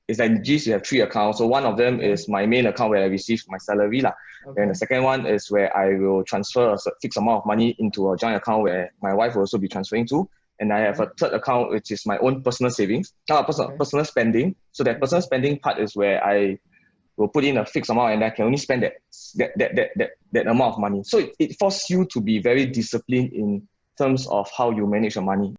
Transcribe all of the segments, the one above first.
it's like GIS, you have three accounts. So one of them is my main account where I receive my salary lah. Then the second one is where I will transfer a fixed amount of money into a joint account where my wife will also be transferring to. And I have a third account, which is my own personal savings, personal spending. So that personal spending part is where I will put in a fixed amount and I can only spend that amount of money. So it forces you to be very disciplined in terms of how you manage your money.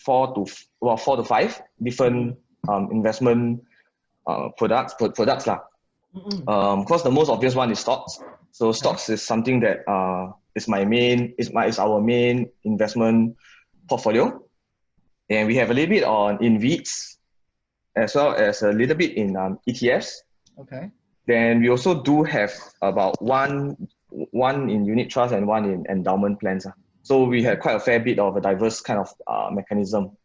Four to five different investment products lah. Of course, the most obvious one is stocks. So stocks is something that is our main investment portfolio, and we have a little bit in REITs as well as a little bit in ETFs. Okay. Then we also do have about one in unit trust and one in endowment plans. So we had quite a fair bit of a diverse kind of mechanism.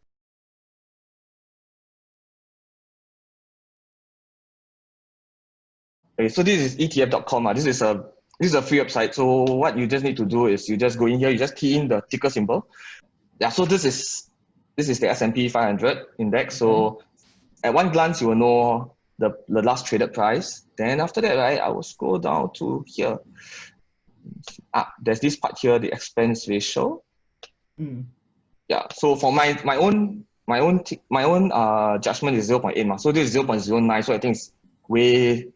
Okay, so this is ETF.com. This is a free website. So what you just need to do is you just go in here, you just key in the ticker symbol. Yeah, so this is the S&P 500 index. So at one glance, you will know the last traded price. Then after that, right, I will scroll down to here. There's this part here, the expense ratio. Yeah, so for my own judgment is 0.8. So this is 0.09. So I think it's way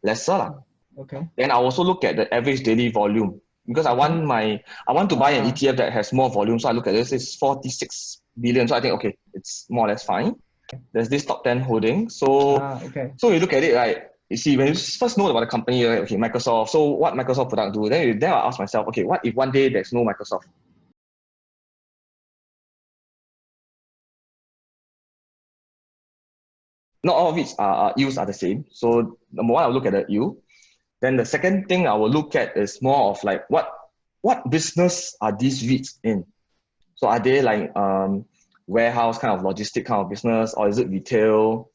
lesser. Okay. Then I also look at the average daily volume because I want to buy an ETF that has more volume. So I look at this, it's 46 billion. So I think, okay, it's more or less fine. There's this top 10 holding. So you look at it, right? You see, when you first know about the company, right? Okay, Microsoft. So what Microsoft product do? Then I ask myself, okay, what if one day there's no Microsoft? Not all of its yields are the same. So number one, I'll look at the yield. Then the second thing I will look at is more of like what business are these REITs in? So are they like warehouse kind of logistic kind of business, or is it retail?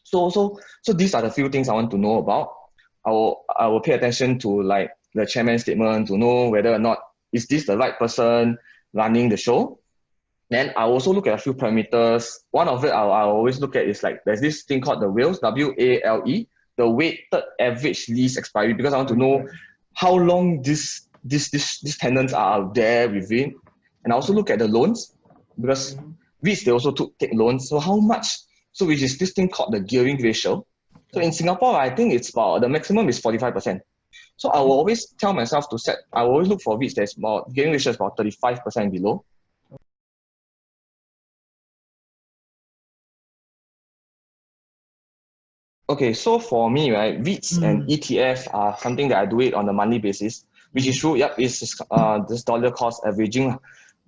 So these are the few things I want to know about. I will pay attention to like the chairman's statement to know whether or not is this the right person running the show. Then I also look at a few parameters. One of it I always look at is like there's this thing called the WALE, WALE, the weighted average lease expiry, because I want to know how long these tenants are there within. And I also look at the loans because REITs, they also take loans. So how much? So which is this thing called the gearing ratio. So in Singapore, I think it's about the maximum is 45%. So I will always tell myself I will always look for REITs that's more gearing ratio is about 35% below. Okay, so for me, right, REITs and ETF are something that I do it on a monthly basis, which is true. Yep, it's this dollar cost averaging.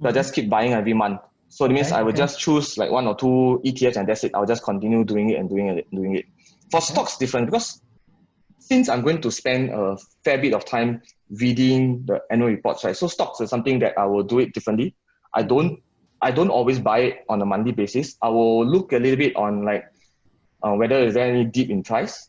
So I just keep buying every month. So it means I will just choose like one or two ETFs and that's it. I'll just continue doing it and doing it. For stocks, different because since I'm going to spend a fair bit of time reading the annual reports, right? So stocks is something that I will do it differently. I don't always buy it on a monthly basis. I will look a little bit on like whether is there any dip in price.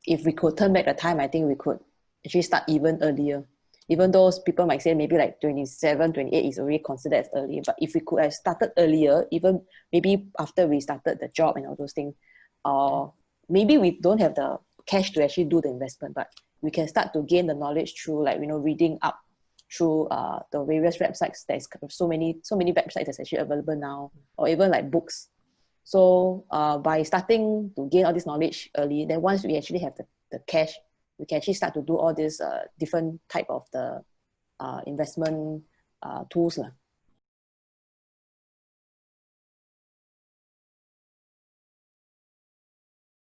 If we could turn back the time, I think we could actually start even earlier. Even though people might say maybe like 27, 28 is already considered as early. But if we could have started earlier, even maybe after we started the job and all those things, maybe we don't have the cash to actually do the investment, but we can start to gain the knowledge through like, reading up through the various websites. There's so many websites that's actually available now, or even like books. So by starting to gain all this knowledge early, then once we actually have the cash, we can actually start to do all these different type of the investment tools.